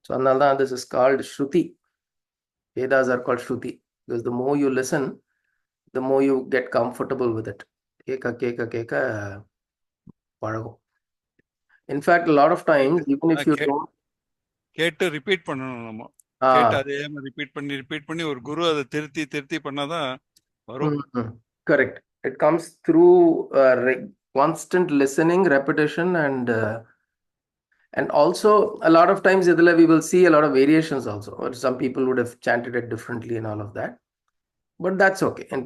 So another, this is called Shruti. Vedas are called Shruti because the more you listen, the more you get comfortable with it. Keka, keka, keka, padago. In fact, a lot of times, even if you don't... கேட்டு repeat பண்ணணும். நம்ம கேட்டு அதே repeat பண்ணி ஒரு குரு அதை திருத்தி பண்ணாதான் வரும். Correct. It comes through constant listening, repetition, and also a lot of times we will see a lot of variations also. Or some people would have chanted it differently and all of that. But that's okay. And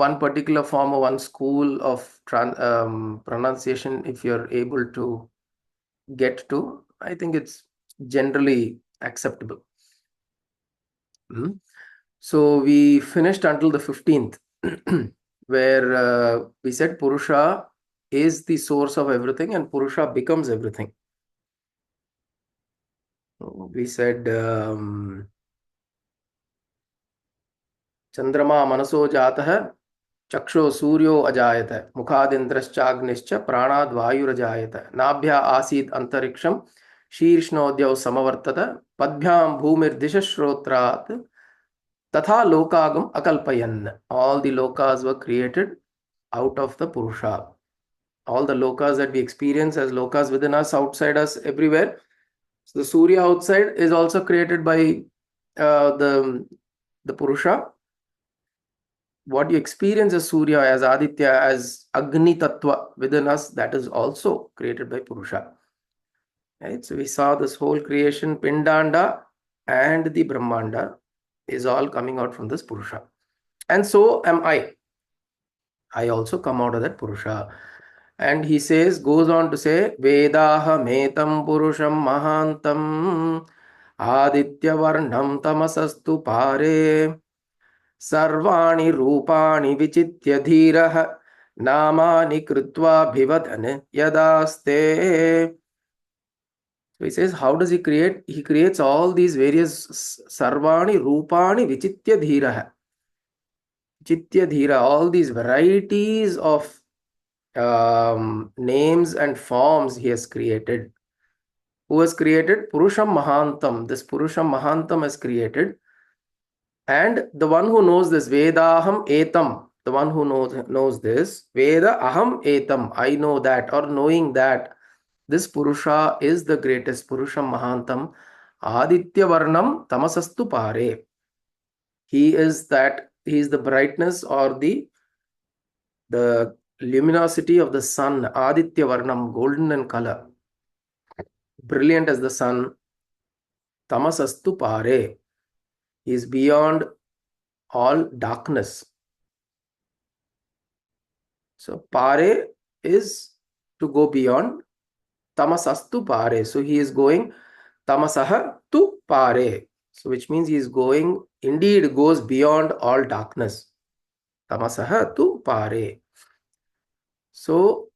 one particular form or one school of pronunciation, if you're able to get to, I think it's generally acceptable. So we finished until the 15th, where we said Purusha is the source of everything and Purusha becomes everything. We said Chandrama manaso jatah चक्षो सूर्यो अजायत मुखादिन्द्रश्चाग्निश्च प्राणाद् वायुरजायत नाभ्या आसीत् अंतरिक्षं शीर्ष्णोद्यौ समवर्तत पद्भ्यां भूमिर्दिशश्रोत्रात् तथा लोकागम अकल्पयन्. All the lokas were created out of the Purusha. All the lokas that we experience as lokas within us, outside us, everywhere. So the Surya outside is also created by the Purusha. What you experience as Surya, as Aditya, as Agni Tattva within us, that is also created by Purusha. Right? So we saw this whole creation, Pindanda and the Brahmanda is all coming out from this Purusha. And so am I. I also come out of that Purusha. And he says, goes on to say, Vedaha metam Purusham Mahantam Aditya Varnam Tamasastu Pare सर्वाणि रूपाणि विचित्य धीरः नामानि कृत्वा भिवदन् यदास्ते. So he says, how does he create? He creates all these various sarvani rupani vichitya dhirah. Vichitya dhira, all these varieties of names and forms he has created. Who has created? Purusham Mahantam. This Purusham Mahantam has created. And the one who knows this, Vedaham Etam, the one who knows this, Veda Aham Etam, I know that, or knowing that this Purusha is the greatest, Purusham Mahantam, Aditya Varnam Tamasastu Pare. He is that, he is the brightness or the luminosity of the sun, Aditya Varnam, golden in color, brilliant as the sun, Tamasastu Pare. He is beyond all darkness. So pare is to go beyond, tamasastu pare. So he is going tamasaha tu pare. So which means he is going, indeed goes beyond all darkness. Tamasaha tu pare. So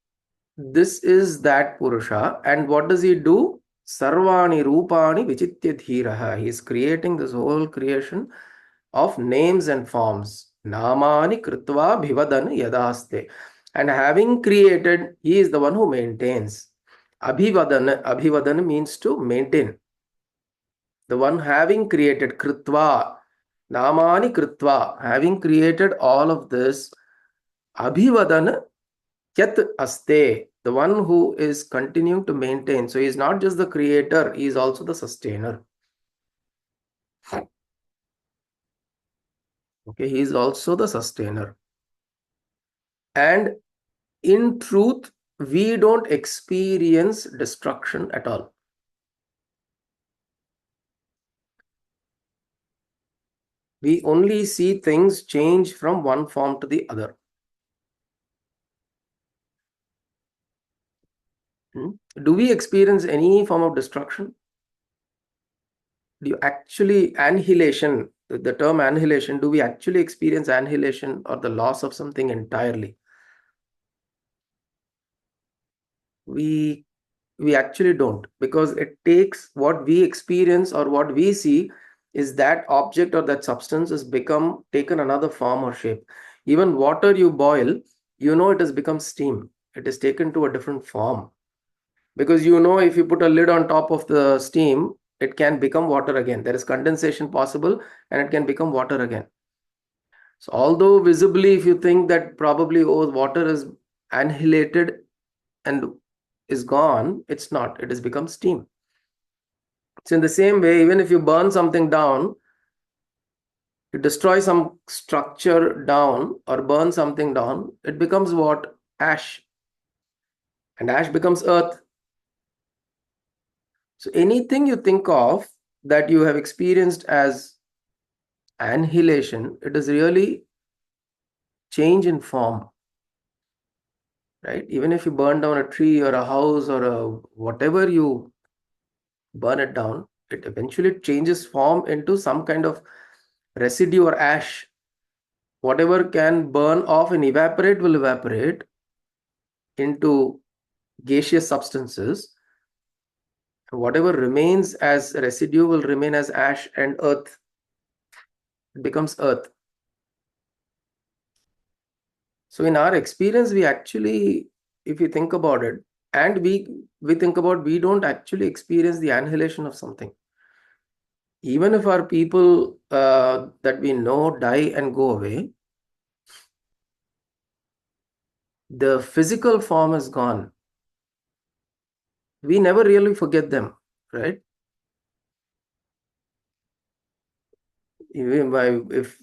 this is that Purusha. And what does he do? Sarvani rupani vichitya dhiraha. He is creating this whole creation of names and forms. Namani kritva bhivadan yadaste. And having created, he is the one who maintains. Abhivadan means to maintain. The one having created, kritva, namani kritva, having created all of this, abhivadan yat aste, the one who is continuing to maintain. So he is not just the creator, he is also the sustainer. Okay, he is also the sustainer. And in truth, we don't experience destruction at all. We only see things change from one form to the other. Do we experience any form of destruction? Do you actually, annihilation, the term annihilation, do we actually experience annihilation or the loss of something entirely? We actually don't, because it takes what we experience or what we see is that object or that substance has taken another form or shape. Even water you boil, it has become steam. It is taken to a different form. Because if you put a lid on top of the steam, it can become water again. There is condensation possible and it can become water again. So although visibly, if you think that probably, oh, water is annihilated and is gone, it's not. It has become steam. So in the same way, even if you burn something down, you destroy some structure down or burn something down, it becomes what? Ash. And ash becomes earth. So anything you think of that you have experienced as annihilation, it is really change in form, right? Even if you burn down a tree or a house or whatever you burn it down, it eventually changes form into some kind of residue or ash. Whatever can burn off and evaporate will evaporate into gaseous substances. Whatever remains as residue will remain as ash and earth. It becomes earth. So in our experience, we actually, if you think about it, and we think about, we don't actually experience the annihilation of something. Even if our people that we know die and go away, the physical form is gone. We never really forget them, right? Even if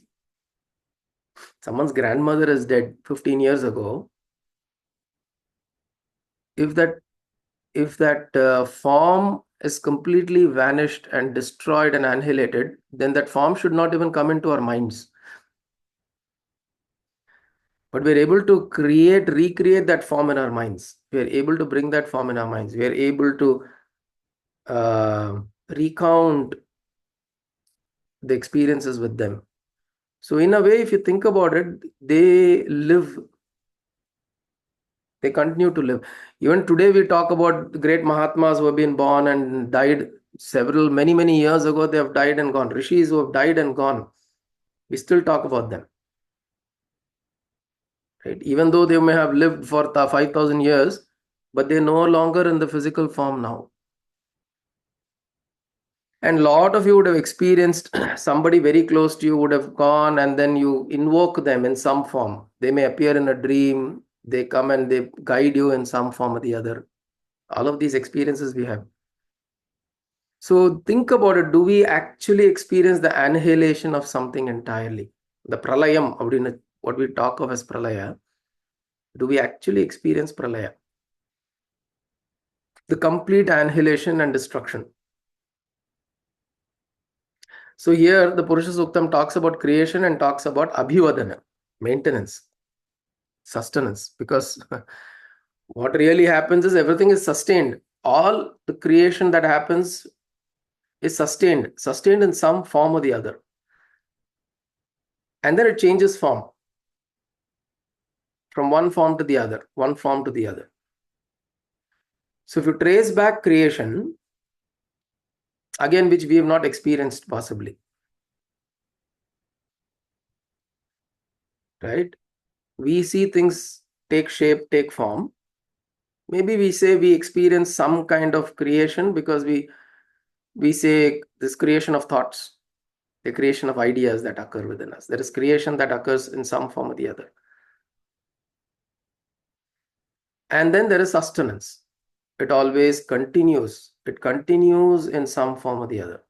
someone's grandmother is dead 15 years ago, if that form is completely vanished and destroyed and annihilated, then that form should not even come into our minds. But we're able to recreate that form in our minds. We're able to bring that form in our minds. We're able to recount the experiences with them. So in a way, if you think about it, they live. They continue to live. Even today, we talk about the great Mahatmas who have been born and died many years ago. They have died and gone. Rishis who have died and gone. We still talk about them. Right? Even though they may have lived for 5,000 years, but they're no longer in the physical form now. And a lot of you would have experienced somebody very close to you would have gone, and then you invoke them in some form. They may appear in a dream. They come and they guide you in some form or the other. All of these experiences we have. So think about it. Do we actually experience the annihilation of something entirely? The pralayam, what we talk of as pralaya. Do we actually experience pralaya? The complete annihilation and destruction. So here the Purusha Suktam talks about creation and talks about abhivadana, maintenance, sustenance, because what really happens is everything is sustained. All the creation that happens is sustained in some form or the other. And then it changes form from one form to the other, one form to the other. So if you trace back creation, again, which we have not experienced possibly, right? We see things take shape, take form. Maybe we say we experience some kind of creation because we say this creation of thoughts, the creation of ideas that occur within us. There is creation that occurs in some form or the other. And then there is sustenance. It always continues. It continues in some form or the other.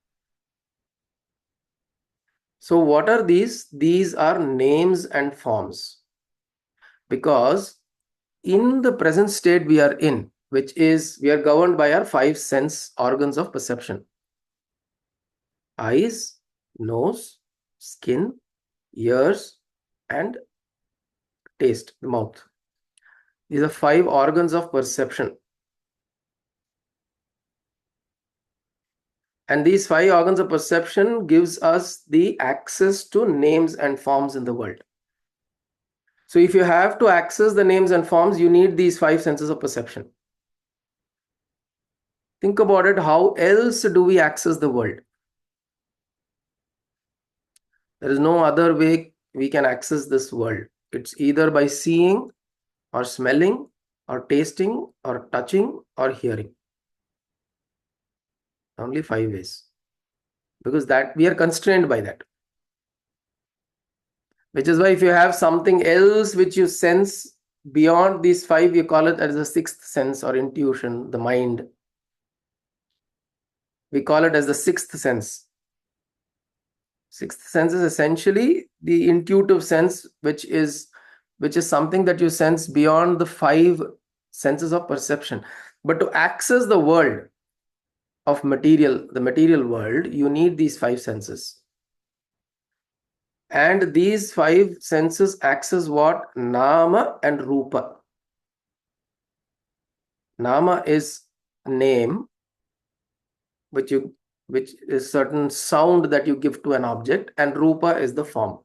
So what are these? These are names and forms. Because in the present state we are in, which is we are governed by our 5 sense organs of perception. Eyes, nose, skin, ears, and taste, the mouth. These are 5 organs of perception. And these 5 organs of perception gives us the access to names and forms in the world. So if you have to access the names and forms, you need these 5 senses of perception. Think about it. How else do we access the world? There is no other way we can access this world. It's either by seeing or smelling or tasting or touching or hearing. Only 5 ways. Because that we are constrained by that. Which is why if you have something else which you sense beyond these 5, you call it as the 6th sense or intuition, the mind. We call it as the 6th sense. 6th sense is essentially the intuitive sense, which is something that you sense beyond the 5 senses of perception. But to access the world of the material world, you need these 5 senses. And these 5 senses access what? Nama and Rupa. Nama is name, which is certain sound that you give to an object, and Rupa is the form.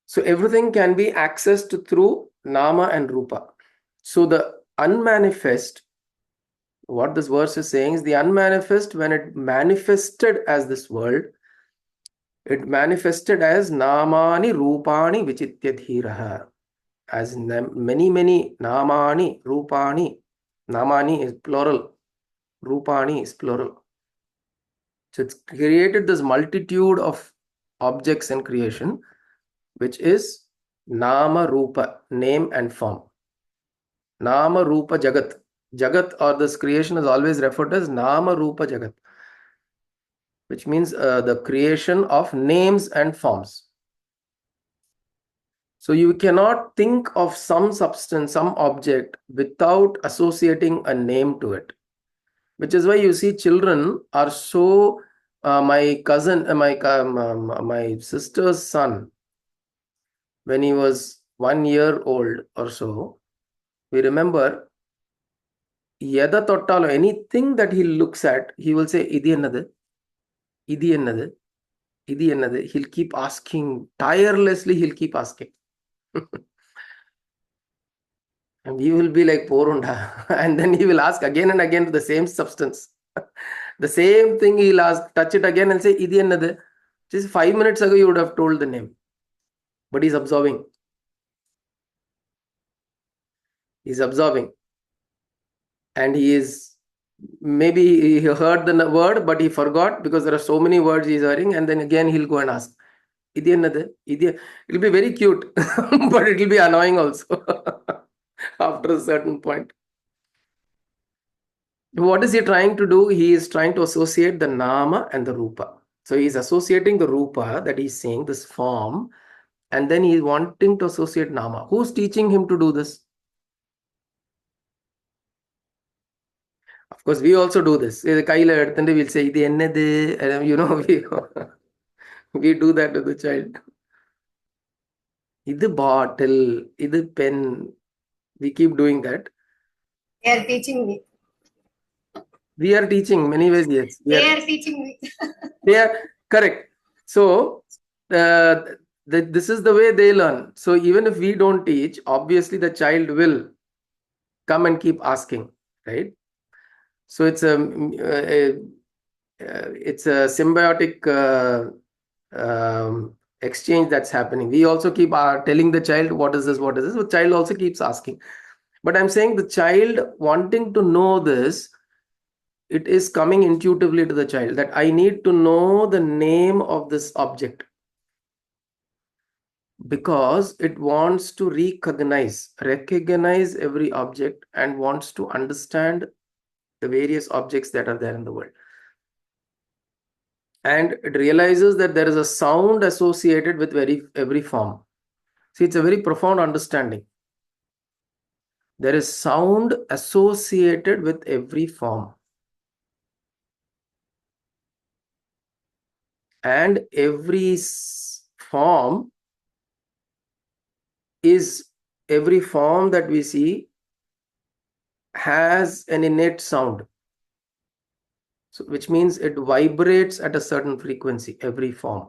So everything can be accessed through Nama and Rupa. So the unmanifest, what this verse is saying is the unmanifest, when it manifested as this world, it manifested as Namani Rupani Vichityadhiraha. As many Namani, Rupani. Namani is plural. Rupani is plural. So it's created this multitude of objects in creation, which is Nama Rupa, name and form. Nama Rupa Jagat. Jagat or this creation is always referred to as Nama Rupa Jagat, which means the creation of names and forms. So you cannot think of some substance, some object without associating a name to it. Which is why you see children are so, my sister's son, when he was 1 year old or so, we remember, Yada Tottalo, anything that he looks at, he will say, Idi another, Idi another, Idi another. He'll keep asking, tirelessly, he'll keep asking. And we will be like, Porunda. And then he will ask again and again to the same substance. The same thing he'll ask, touch it again and say, Idi another. Just 5 minutes ago, you would have told the name. But he's absorbing. He's absorbing. And he is, maybe he heard the word, but he forgot because there are so many words he's hearing. And then again, he'll go and ask, Idi another. Idi. It'll be very cute, but it'll be annoying also after a certain point. What is he trying to do? He is trying to associate the Nama and the Rupa. So he's associating the Rupa that he's saying, this form, and then he's wanting to associate Nama. Who's teaching him to do this? Of course, we also do this. We'll say, you know, we do that to the child. This bottle, this pen. We keep doing that. They are teaching me. We are teaching many ways, yes. They are teaching me. They are correct. So this is the way they learn. So even if we don't teach, obviously the child will come and keep asking, right? So it's a symbiotic exchange that's happening. We also keep telling the child, what is this, what is this? The child also keeps asking. But I'm saying the child wanting to know this, it is coming intuitively to the child that I need to know the name of this object, because it wants to recognize every object and wants to understand the various objects that are there in the world. And it realizes that there is a sound associated with every form. See, it's a very profound understanding. There is sound associated with every form. And every form that we see has an innate sound. So, which means it vibrates at a certain frequency, every form.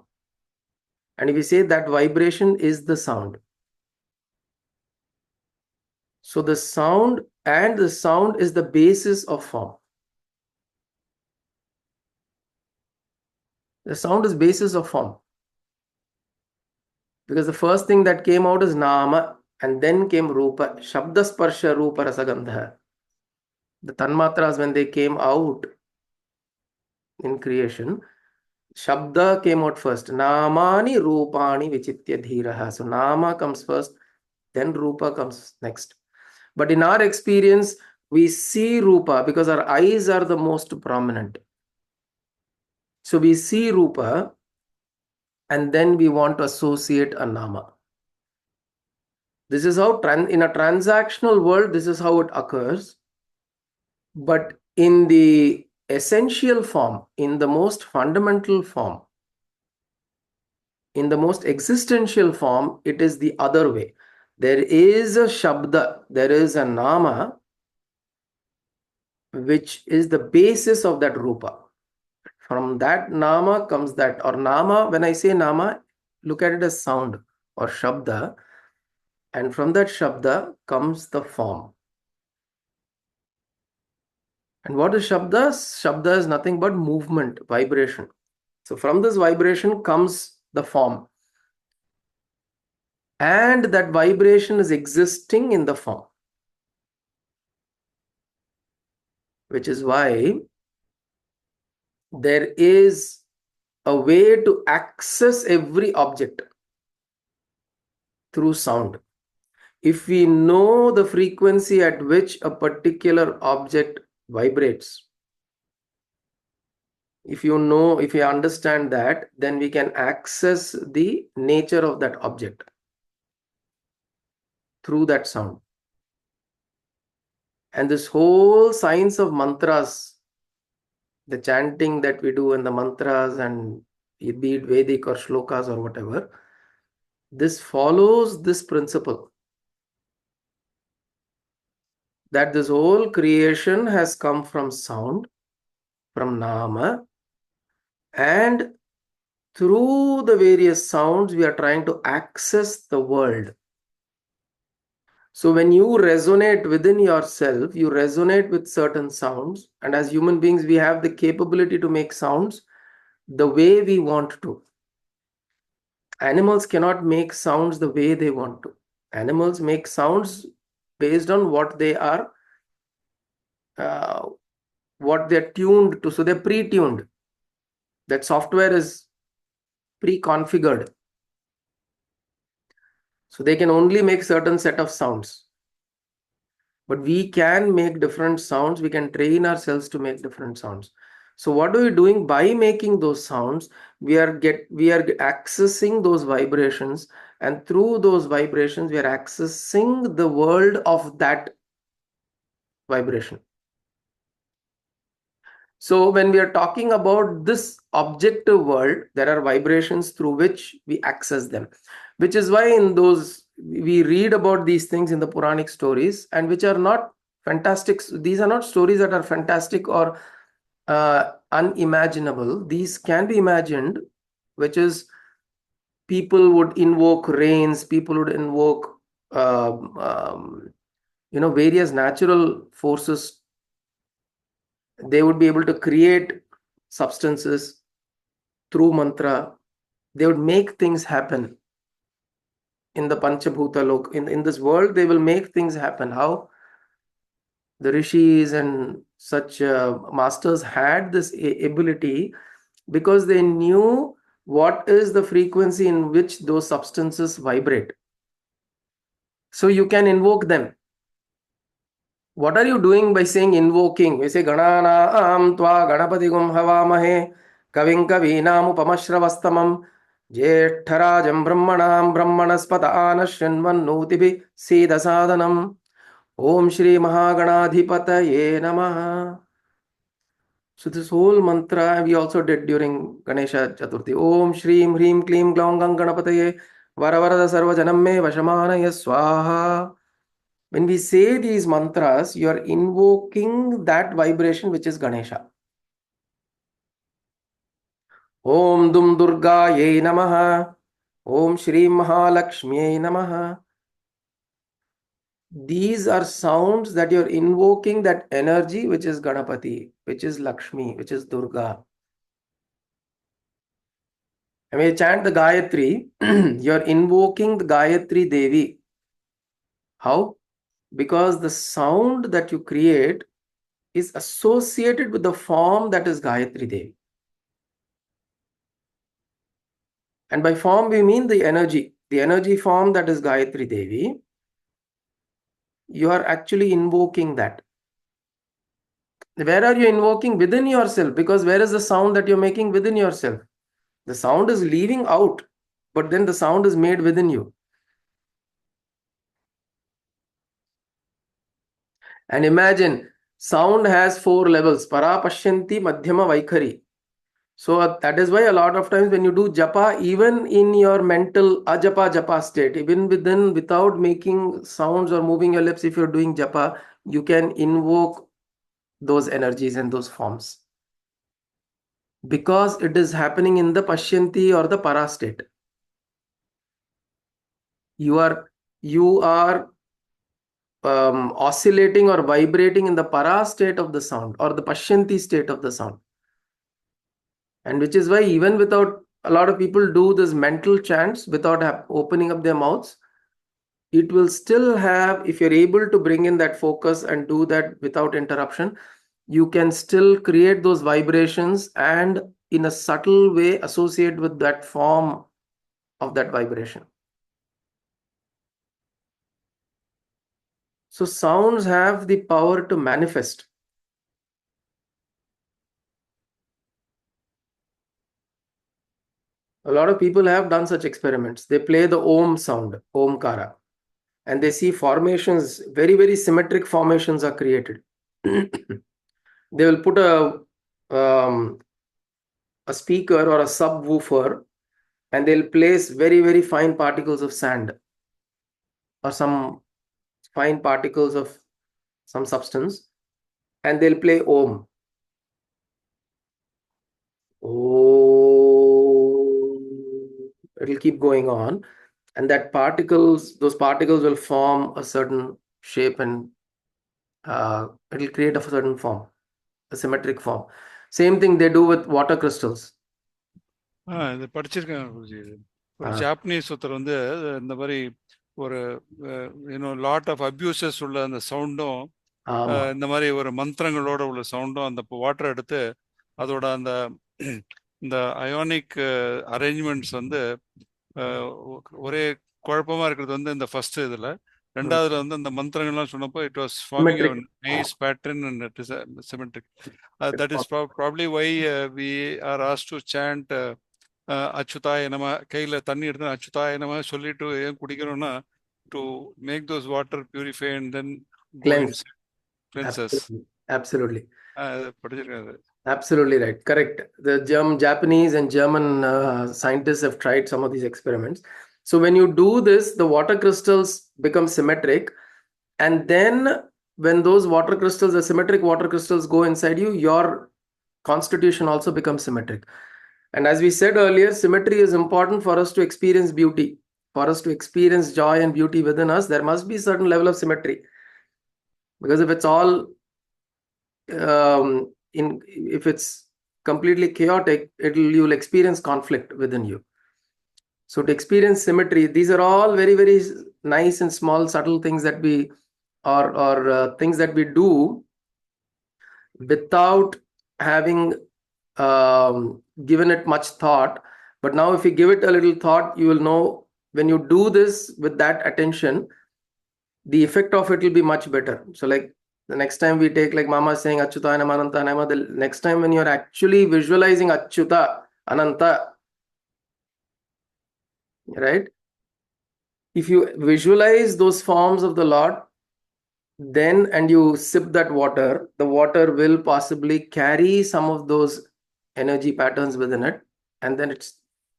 And if we say that vibration is the sound. So the sound is the basis of form. The sound is basis of form. Because the first thing that came out is Nama, and then came Rupa, Shabda Sparsha Rupa Rasagandha. The Tanmatras, when they came out in creation, Shabda came out first. Namani Rupani Vichitya Dhiraha. So Nama comes first, then Rupa comes next. But in our experience, we see Rupa because our eyes are the most prominent. So we see Rupa and then we want to associate a Nama. This is how, in a transactional world, this is how it occurs. But in the essential form, in the most fundamental form, in the most existential form, it is the other way. There is a Shabda, there is a Nama, which is the basis of that Rupa. From that Nama comes that, or Nama, when I say Nama, look at it as sound or Shabda. And from that Shabda comes the form. And what is Shabda? Shabda is nothing but movement, vibration. So from this vibration comes the form. And that vibration is existing in the form. Which is why there is a way to access every object through sound. If we know the frequency at which a particular object vibrates, if you understand that, then we can access the nature of that object through that sound. And this whole science of mantras, the chanting that we do and the mantras, and be it Vedic or shlokas or whatever, this follows this principle that this whole creation has come from sound, from Nama, and through the various sounds we are trying to access the world. So when you resonate within yourself, you resonate with certain sounds, and as human beings we have the capability to make sounds the way we want to. Animals cannot make sounds the way they want to. Animals make sounds based on what they are what they're tuned to. So they're pre-tuned. That software is pre-configured. So they can only make certain set of sounds. But we can make different sounds. We can train ourselves to make different sounds. So what are we doing? By making those sounds, we are accessing those vibrations, and through those vibrations, we are accessing the world of that vibration. So when we are talking about this objective world, there are vibrations through which we access them, which is why in those we read about these things in the Puranic stories, and which are not fantastic. These are not stories that are fantastic or unimaginable. These can be imagined, which is people would invoke rains, people would invoke various natural forces. They would be able to create substances through mantra. They would make things happen in the Panchabhuta Lok. In this world, they will make things happen. How? The rishis and such masters had this ability because they knew what is the frequency in which those substances vibrate. So you can invoke them. What are you doing by saying invoking? We say Ganana Tva Ganapatigum Havamahe Kavin Kavinam Upamashravastamam Jethtarajam Brahmanam Brahmanaspata Anashyanvan Nutibi Siddha Sadhanam Om Shri Mahaganadhipataye Namaha. So this whole mantra we also did during Ganesha Chaturthi. Om Shrim Hrim Klim Glaum Ganganapataye Varavarada Sarvajanam Me Vashamanaya Swaha. When we say these mantras, you are invoking that vibration which is Ganesha. Om Dum Durgaye Namaha. Om Shri Mahalakshmiye Namaha. These are sounds that you're invoking that energy which is Ganapati, which is Lakshmi, which is Durga. And when you chant the Gayatri, you're invoking the Gayatri Devi. How? Because the sound that you create is associated with the form that is Gayatri Devi. And by form, we mean the energy form that is Gayatri Devi. You are actually invoking that. Where are you invoking? Within yourself. Because where is the sound that you're making? Within yourself. The sound is leaving out, but then the sound is made within you. And imagine, sound has 4 levels. Para, Pashyanti, Madhyama, Vaikhari. So that is why a lot of times when you do japa, even in your mental ajapa japa state, even without making sounds or moving your lips, if you're doing japa, you can invoke those energies and those forms. Because it is happening in the Pashyanti or the para state. You are oscillating or vibrating in the para state of the sound or the Pashyanti state of the sound. And which is why even without, a lot of people do this mental chants without opening up their mouths, it will still have, if you're able to bring in that focus and do that without interruption, you can still create those vibrations and in a subtle way associate with that form of that vibration. So sounds have the power to manifest. A lot of people have done such experiments. They play the Om sound, Omkara, and they see formations, very, very symmetric formations are created. They will put a speaker or a subwoofer and they'll place very, very fine particles of sand or some fine particles of some substance and they'll play Om. It'll keep going on, and those particles will form a certain shape and it'll create a certain form, a symmetric form. Same thing they do with water crystals. இது படிச்சிருக்கேன் குருஜி. இது ஒரு Japanese ஒருத்தர் வந்து இந்த மாதிரி ஒரு lot of abuses உள்ள அந்த சவுண்டும் இந்த மாதிரி ஒரு மந்திரங்களோட உள்ள சவுண்டும் அந்த வாட்டர் எடுத்து அதோட அந்த இந்த அயோனிக் அரேஞ்ச்மெண்ட்ஸ் வந்து ஒரே குழப்பமா இருக்கிறது வந்து இந்த ஃபர்ஸ்ட் இதுல. ரெண்டாவதுல வந்து அந்த மந்திரங்கள்லாம் சொன்னப்போ it was forming a nice pattern and it is symmetric. That is probably why we are asked to chant அச்சுதாய நம. கையில தண்ணி எடுத்து அச்சுதாய நம சொல்லிட்டு ஏன் குடிக்கிறோம்னா to make those water purify and then cleanse us. Absolutely. படிச்சிருக்கேன். Absolutely right. Correct. The Japanese and German scientists have tried some of these experiments. So when you do this, the water crystals become symmetric. And then when those water crystals, the symmetric water crystals go inside you, your constitution also becomes symmetric. And as we said earlier, symmetry is important for us to experience beauty. For us to experience joy and beauty within us, there must be a certain level of symmetry. Because if it's all if it's completely chaotic, you'll experience conflict within you. So to experience symmetry, these are all very, very nice and small, subtle things that we things that we do without having given it much thought. But now if you give it a little thought, you will know when you do this with that attention, the effect of it will be much better. So like the next time we take, like Mama is saying Achyuta Anama Ananta Anama, the next time when you're actually visualizing Achyuta Ananta, right? If you visualize those forms of the Lord, then and you sip that water, the water will possibly carry some of those energy patterns within it, and then it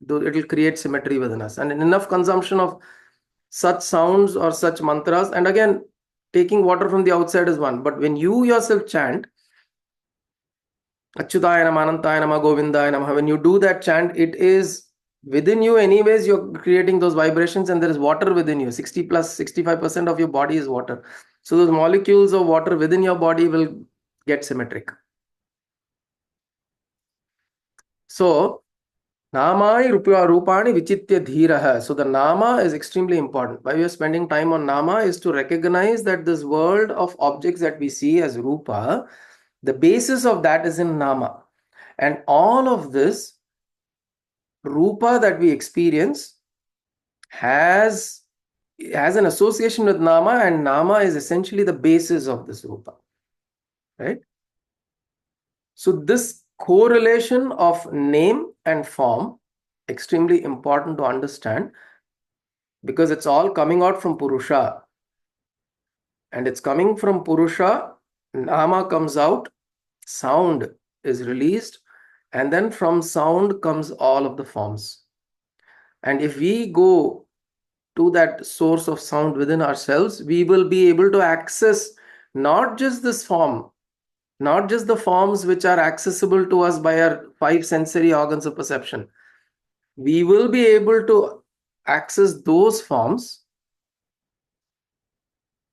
will create symmetry within us. And enough consumption of such sounds or such mantras, and again, taking water from the outside is one, but when you yourself chant Achyutaya Nama, Anantaya Nama, Govindaya Nama, when you do that chant, it is within you anyways, you're creating those vibrations, and there is water within you. 65% of your body is water. So those molecules of water within your body will get symmetric. So Namai Rupani Vichitya Dhiraha. So the Nama is extremely important. Why we are spending time on Nama is to recognize that this world of objects that we see as Rupa, The basis of that is in nama. And all of this rupa that we experience has an association with nama, and nama is essentially the basis of this rupa. Right? So this correlation of name and form, extremely important to understand, because it's all coming out from Purusha. And it's coming from Purusha, nama comes out, sound is released, and then from sound comes all of the forms. And if we go to that source of sound within ourselves, we will be able to access not just this form, not just the forms which are accessible to us by our 5 sensory organs of perception. We will be able to access those forms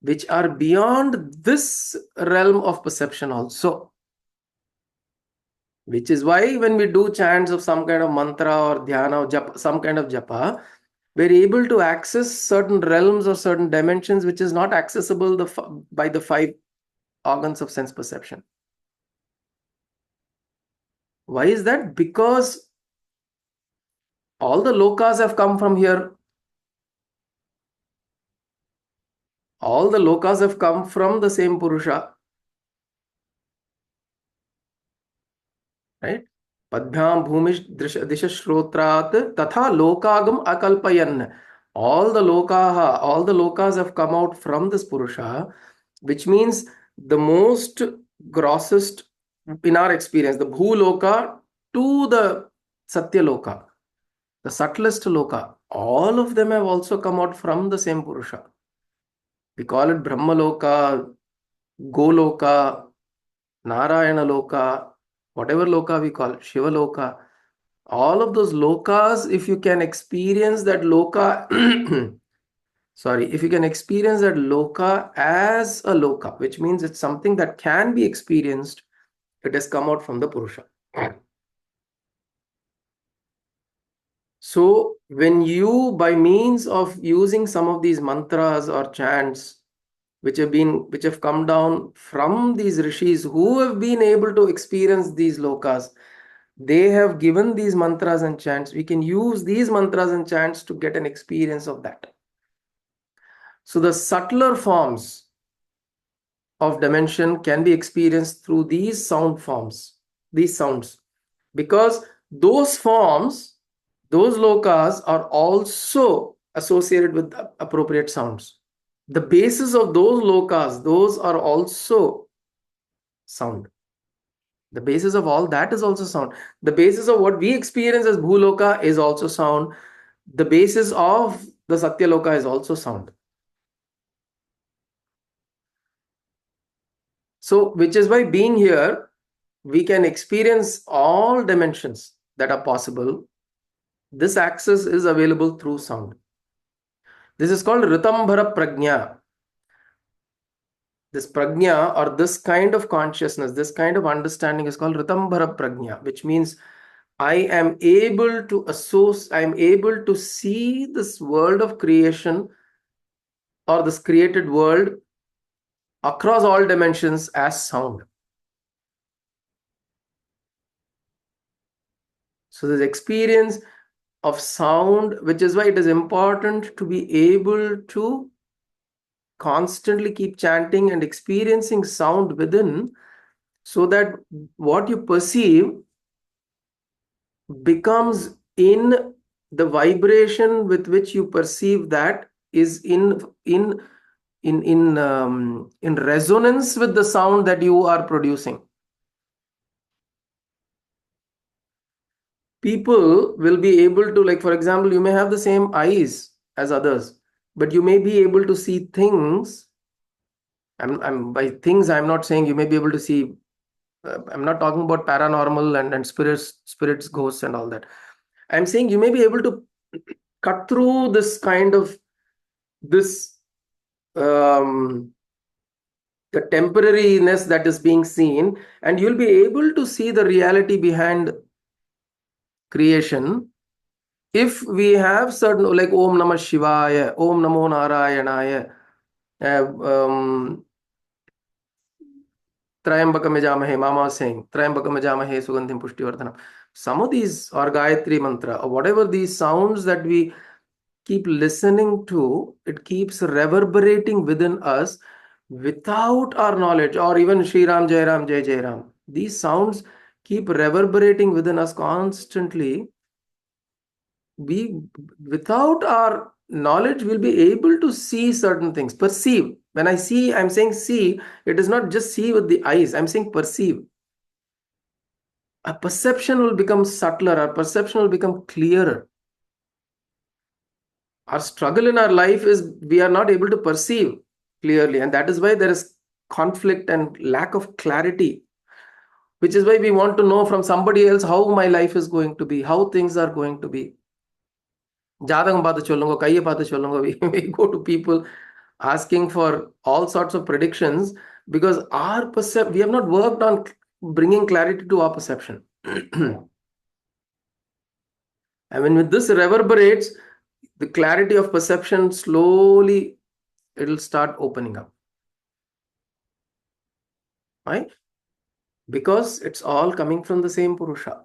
which are beyond this realm of perception also. Which is why when we do chants of some kind of mantra or dhyana or japa, some kind of japa, we're able to access certain realms or certain dimensions which is not accessible by the 5 organs of sense perception. Why is that? Because all the lokas have come from here. All the lokas have come from the same Purusha. Right? Padbhyam bhumish disha shrotrat tatha lokagam akalpayan. All the lokas have come out from this Purusha, which means the most grossest in our experience, the bhuloka to the satya loka, the subtlest loka, all of them have also come out from the same Purusha. We call it Brahmaloka, Goloka, Narayana Loka, whatever loka we call it, Shiva Loka. All of those lokas, if you can experience that loka, if you can experience that loka as a loka, which means it's something that can be experienced, it has come out from the Purusha. So when you, by means of using some of these mantras or chants, which have come down from these rishis who have been able to experience these lokas, they have given these mantras and chants. We can use these mantras and chants to get an experience of that. So the subtler forms of dimension can be experienced through these sound forms, these sounds, because those forms, those lokas are also associated with appropriate sounds. The basis of those lokas, those are also sound. The basis of all that is also sound. The basis of what we experience as bhuloka is also sound. The basis of the satyaloka is also sound. So, which is why being here, we can experience all dimensions that are possible. This access is available through sound. This is called Ritambhara Prajna. This prajna or this kind of consciousness, this kind of understanding is called Ritambhara Prajna, which means I am able to associate, I am able to see this world of creation or this created world across all dimensions as sound. So this experience of sound, which is why it is important to be able to constantly keep chanting and experiencing sound within, so that what you perceive becomes in the vibration with which you perceive that is in resonance with the sound that you are producing. People will be able to, like, for example, you may have the same eyes as others, but you may be able to see things. By things, I'm not saying you may be able to see, I'm not talking about paranormal and spirits, ghosts and all that. I'm saying you may be able to cut through this kind of the temporariness that is being seen, and you'll be able to see the reality behind creation if we have certain, like Om Namah Shivaya, Om Namo Narayanaya, Trayambakam yajamahe, Mama was saying, Trayambakam yajamahe, Sugandhim pushtivardhanam. Some of these, or Gayatri mantra, or whatever these sounds that we keep listening to, it keeps reverberating within us without our knowledge, or even Shri Ram, Jai Ram, Jai Jai Ram. These sounds keep reverberating within us constantly. We, without our knowledge, will be able to see certain things, perceive. When I see, I'm saying see, it is not just see with the eyes, I'm saying perceive. Our perception will become subtler, our perception will become clearer. Our struggle in our life is we are not able to perceive clearly, and that is why there is conflict and lack of clarity, which is why we want to know from somebody else how my life is going to be, how things are going to be. Jadagam paathu sollunga, kaiya paathu sollunga. We go to people asking for all sorts of predictions because our we have not worked on bringing clarity to our perception. And when with this reverberates, the clarity of perception slowly it'll start opening up. Right? Because it's all coming from the same Purusha.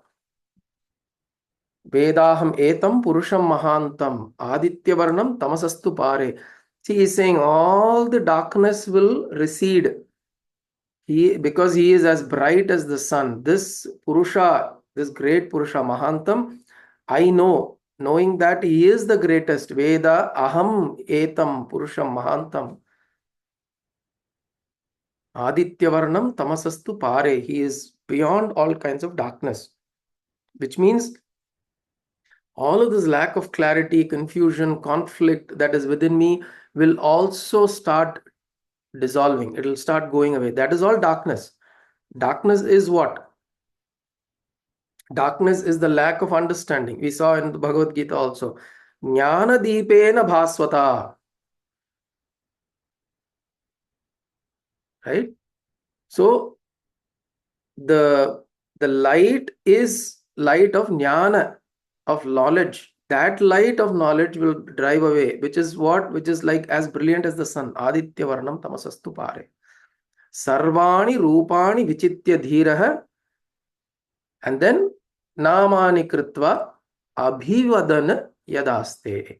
Vedaham etam Purusham Mahantam Adityavarnam Tamasastu Pare. See, he's saying all the darkness will recede. Because he is as bright as the sun. This Purusha, this great Purusha Mahantam, I know, knowing that he is the greatest. Veda aham etam Purusham Mahantam Adityavarnam Tamasastu Pare. He is beyond all kinds of darkness. Which means all of this lack of clarity, confusion, conflict that is within me will also start dissolving. It will start going away. That is all darkness. Darkness is what? Darkness is the lack of understanding. We saw in the Bhagavad Gita also. Jnana deepena bhaswata. Right? So the light is light of jnana, of knowledge. That light of knowledge will drive away, which is what? Which is like as brilliant as the sun. Aditya varnam tamasastu pare. Sarvani rupani vichitya dhiraha. And then namani kritva abhivadana yadaste.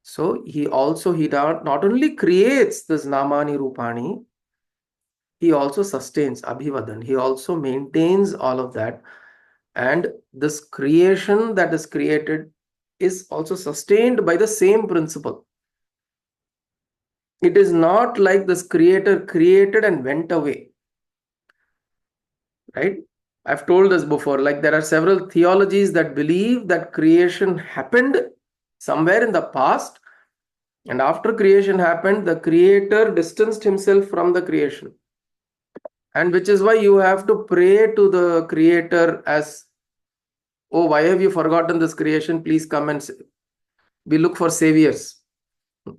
So he not only creates this namani rupani, he also sustains abhivadan. He also maintains all of that. And this creation that is created is also sustained by the same principle. It is not like this creator created and went away. Right? I've told this before, like there are several theologies that believe that creation happened somewhere in the past, and after creation happened, the creator distanced himself from the creation. And which is why you have to pray to the creator as, oh, why have you forgotten this creation? Please come and we look for saviors. We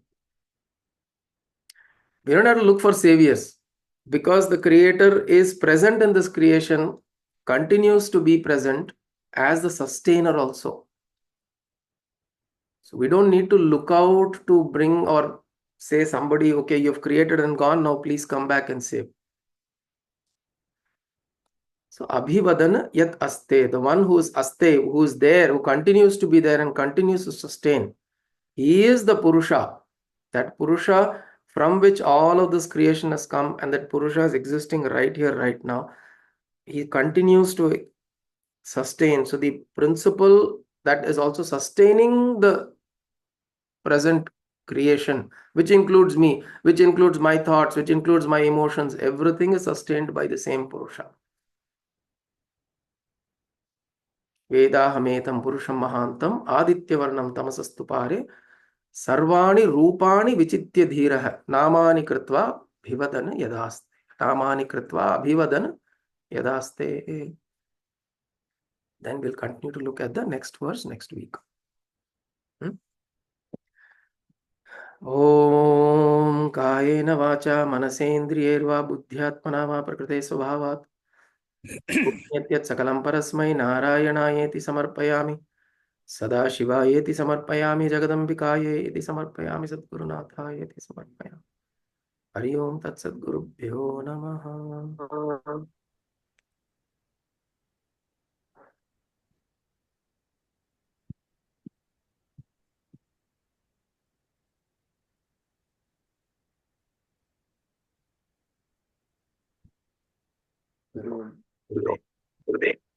don't have to look for saviors because the creator is present in this creation, continues to be present as the sustainer also. So we don't need to look out to bring or say somebody, okay, you've created and gone, now please come back and save. So abhivadana yat aste, the one who is aste, who is there, who continues to be there and continues to sustain, he is the Purusha. That Purusha from which all of this creation has come, and that Purusha is existing right here, right now. He continues to sustain. So the principle that is also sustaining the present creation, which includes me, which includes my thoughts, which includes my emotions, everything is sustained by the same Purusha. Vedahametam Purusham Mahantam Adityavarnam Tamasastu Pare Sarvani Rupani Vichitya Dhiraha Namani Kritva Bhivadana Yadaste. Namani Kritva Bhivadana Yadaste. Then we'll continue to look at the next verse next week. Om Kayena Vacha Manasendriyerva Buddhyatmana Va Prakrite Svabhavat Yatyat Sakalam Parasmai Narayanaayeti Samarpayami Sada Shivayeti Samarpayami Jagadambikaayeti Samarpayami Sadgurunathayeti Samarpayami. Hari Om Tat Sat Gurubhyo Namaha. Gurudev.